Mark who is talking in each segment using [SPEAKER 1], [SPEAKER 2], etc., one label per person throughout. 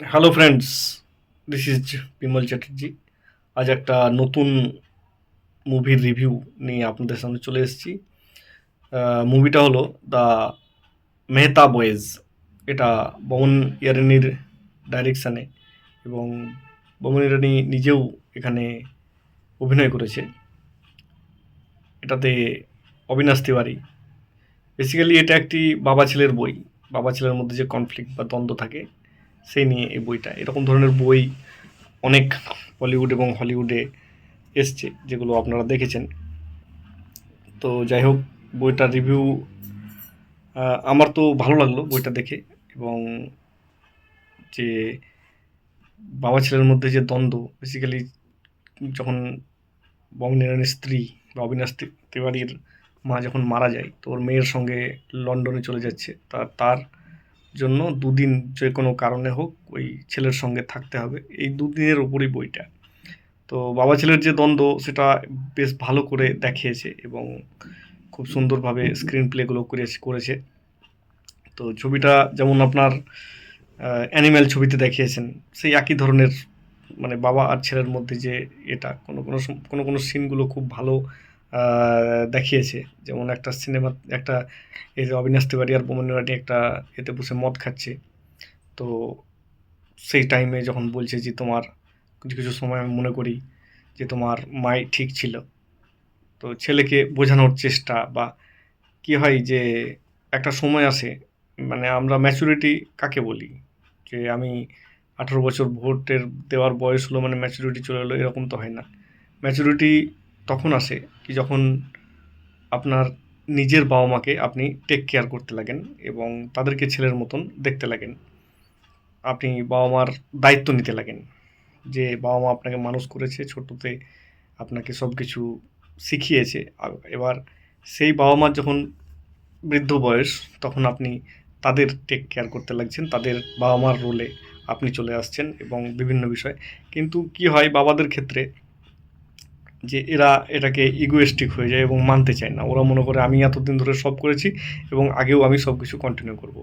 [SPEAKER 1] Hello friends, this is Bimal Chatterjee. আজ একটা নতুন মুভির রিভিউ নিয়ে আপনাদের সামনে চলে এসেছি। মুভিটা হলো দ্য মেহতা বয়েজ। এটা বমন ইয়ারানির ডাইরেকশানে, এবং বমন ইরানি নিজেও এখানে অভিনয় করেছে। এটাতে অবিনাশ তিওয়ারি। বেসিক্যালি এটা একটি বাবা ছেলের বই। বাবা ছেলের মধ্যে যে কনফ্লিক্ট বা দ্বন্দ্ব থাকে সেই নিয়ে এই বইটা। এরকম ধরনের বই অনেক বলিউড এবং হলিউডে এসছে, যেগুলো আপনারা দেখেছেন। তো যাই হোক, বইটার রিভিউ আমার তো ভালো লাগলো বইটা দেখে। এবং যে বাবা ছেলের মধ্যে যে দ্বন্দ্ব, বেসিক্যালি যখন বং নিরানির স্ত্রী বা অবিনাশ তিওয়ারির মা যখন মারা যায়, তো ওর মেয়ের সঙ্গে লন্ডনে চলে যাচ্ছে, তার জন্য দুদিন যে কোনো কারণে হোক ওই ছেলের সঙ্গে থাকতে হবে, এই দুদিনের উপরই বইটা। তো বাবা ছেলের যে দ্বন্দ্ব সেটা বেশ ভালো করে দেখিয়েছে, এবং খুব সুন্দরভাবে স্ক্রিন প্লেগুলো করেছে। তো ছবিটা যেমন আপনার অ্যানিম্যাল ছবিতে দেখিয়েছেন, সেই একই ধরনের, মানে বাবা আর ছেলের মধ্যে যে এটা কোনো সিনগুলো খুব ভালো দেখিয়েছে। যেমন একটা সিনেমা, একটা এই যে অবিনাশ তিওয়ারি আর বোমন ইরানি একটা এতে বসে মদ খাচ্ছে, তো সেই টাইমে যখন বলছে যে তোমার কিছু কিছু সময় আমি মনে করি যে তোমার মাই ঠিক ছিল, তো ছেলেকে বোঝানোর চেষ্টা, বা কি হয় যে একটা সময় আসে, মানে আমরা ম্যাচুরিটি কাকে বলি, যে আমি 18 বছর ভোটের দেওয়ার বয়স হলো মানে ম্যাচুরিটি চলে এলো, এরকম তো হয় না। ম্যাচুরিটি তখন আসে কি, যখন আপনার নিজের বাবা মাকে আপনি টেক কেয়ার করতে লাগেন, এবং তাদেরকে ছেলের মতন দেখতে লাগেন। আপনি বাবা মার দায়িত্ব নিতে লাগেন, যে বাবা মা আপনাকে মানুষ করেছে ছোটতে, আপনাকে সব কিছু শিখিয়েছে। এবার সেই বাবা মার যখন বৃদ্ধ বয়স, তখন আপনি তাদের টেক কেয়ার করতে লাগছেন, তাদের বাবা মার রোলে আপনি চলে আসছেন, এবং বিভিন্ন বিষয়। কিন্তু কি হয় বাবাদের ক্ষেত্রে, যে এরা এটাকে ইগোয়েস্টিক হয়ে যায় এবং মানতে চায় না। ওরা মনে করে আমি এতদিন ধরে সব করেছি, এবং আগেও আমি সব কিছু কন্টিনিউ করব।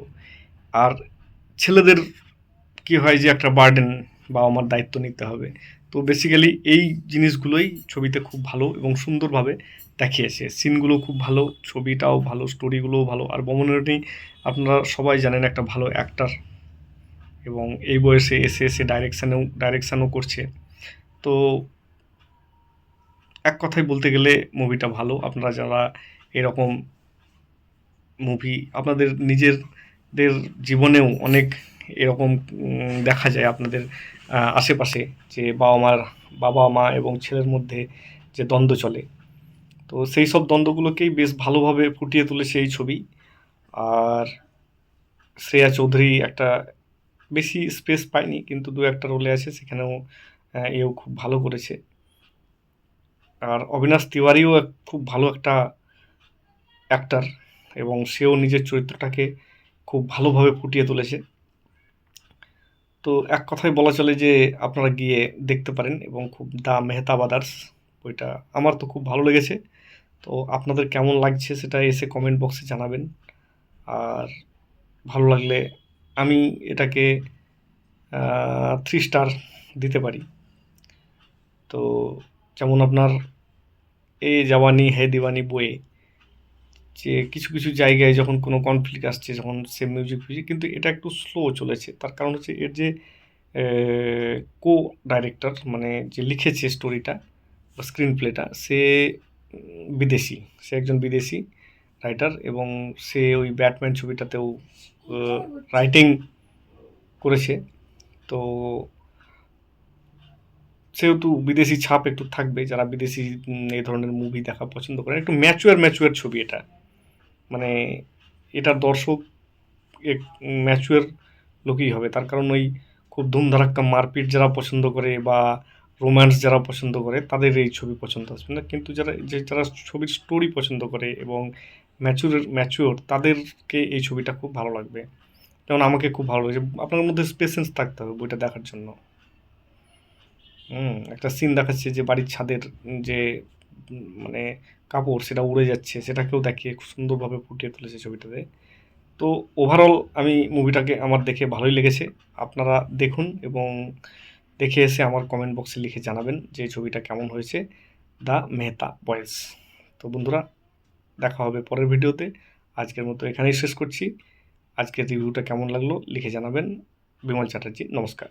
[SPEAKER 1] আর ছেলেদের কি হয় যে একটা বার্ডেন, বাবা মার দায়িত্ব নিতে হবে। তো বেসিক্যালি এই জিনিসগুলোই ছবিতে খুব ভালো এবং সুন্দরভাবে দেখিয়েছে। সিনগুলো খুব ভালো, ছবিটাও ভালো, স্টোরিগুলোও ভালো। আর বমন ইরানি আপনারা সবাই জানেন একটা ভালো অ্যাক্টার, এবং এই বয়সে এসে এসে ডাইরেকশানও করছে। তো এক কথায় বলতে গেলে মুভিটা ভালো। আপনারা যারা এরকম মুভি আপনাদের নিজেদের জীবনেও অনেক এরকম দেখা যায় আপনাদের আশেপাশে, যে বাবা মা এবং ছেলের মধ্যে যে দ্বন্দ্ব চলে, তো সেই সব দ্বন্দ্বগুলোকেই বেশ ভালোভাবে ফুটিয়ে তুলেছে এই ছবি। আর শ্রেয়া চৌধুরী একটা বেশি স্পেস পায়নি, কিন্তু দু একটা রোলে আছে, সেখানেও এও খুব ভালো করেছে। আর অবিনাশ তিওয়ারিও খুব ভালো একটা অ্যাক্টার, এবং সেও নিজের চরিত্রটাকে খুব ভালোভাবে ফুটিয়ে তুলেছে। তো এক কথায় বলা চলে যে আপনারা গিয়ে দেখতে পারেন, এবং খুব দ্য মেহতা ব্রাদার্স বইটা আমার তো খুব ভালো লেগেছে। তো আপনাদের কেমন লাগছে সেটা এসে কমেন্ট বক্সে জানাবেন। আর ভালো লাগলে আমি এটাকে 3 স্টার দিতে পারি। তো যেমন আপনার এ জওয়ানি হে দিওয়ানি বইয়ে যে কিছু কিছু জায়গায় যখন কোনো কনফ্লিক্ট আসছে, যখন সে মিউজিক ফিউজিক, কিন্তু এটা একটু স্লো চলেছে। তার কারণ হচ্ছে এর যে কো ডাইরেক্টর, মানে যে লিখেছে স্টোরিটা বা স্ক্রিন প্লেটা, সে বিদেশি। সে একজন বিদেশি রাইটার, এবং সে ওই ব্যাটম্যান ছবিটাতেও রাইটিং করেছে। তো সেহেতু বিদেশি ছাপ একটু থাকবে। যারা বিদেশি এই ধরনের মুভি দেখা পছন্দ করেন, একটু ম্যাচুয়ার ছবি এটা। মানে এটার দর্শক এক ম্যাচুয়ার লোকই হবে। তার কারণ ওই খুব ধুমধারাক্কা মারপিট যারা পছন্দ করে, বা রোম্যান্স যারা পছন্দ করে, তাদের এই ছবি পছন্দ আসবে না। কিন্তু যারা ছবির স্টোরি পছন্দ করে এবং ম্যাচিওর, তাদেরকে এই ছবিটা খুব ভালো লাগবে। যেমন আমাকে খুব ভালো লেগেছে। আপনার মধ্যে পেশেন্স থাকতে হবে বইটা দেখার জন্য। একটা সিন দেখাচ্ছে যে বাড়ির ছাদের যে মানে কাপড় সেটা উড়ে যাচ্ছে, সেটাকেও দেখিয়ে খুব সুন্দরভাবে ফুটিয়ে তুলেছে ছবিটাতে। তো ওভারঅল আমি মুভিটাকে আমার দেখে ভালোই লেগেছে। আপনারা দেখুন এবং দেখে এসে আমার কমেন্ট বক্সে লিখে জানাবেন যে ছবিটা কেমন হয়েছে, দ্য মেহতা বয়েজ। তো বন্ধুরা, দেখা হবে পরের ভিডিওতে। আজকের মতো এখানেই শেষ করছি। আজকের রিভিউটা কেমন লাগলো লিখে জানাবেন। বিমল চ্যাটার্জি, নমস্কার।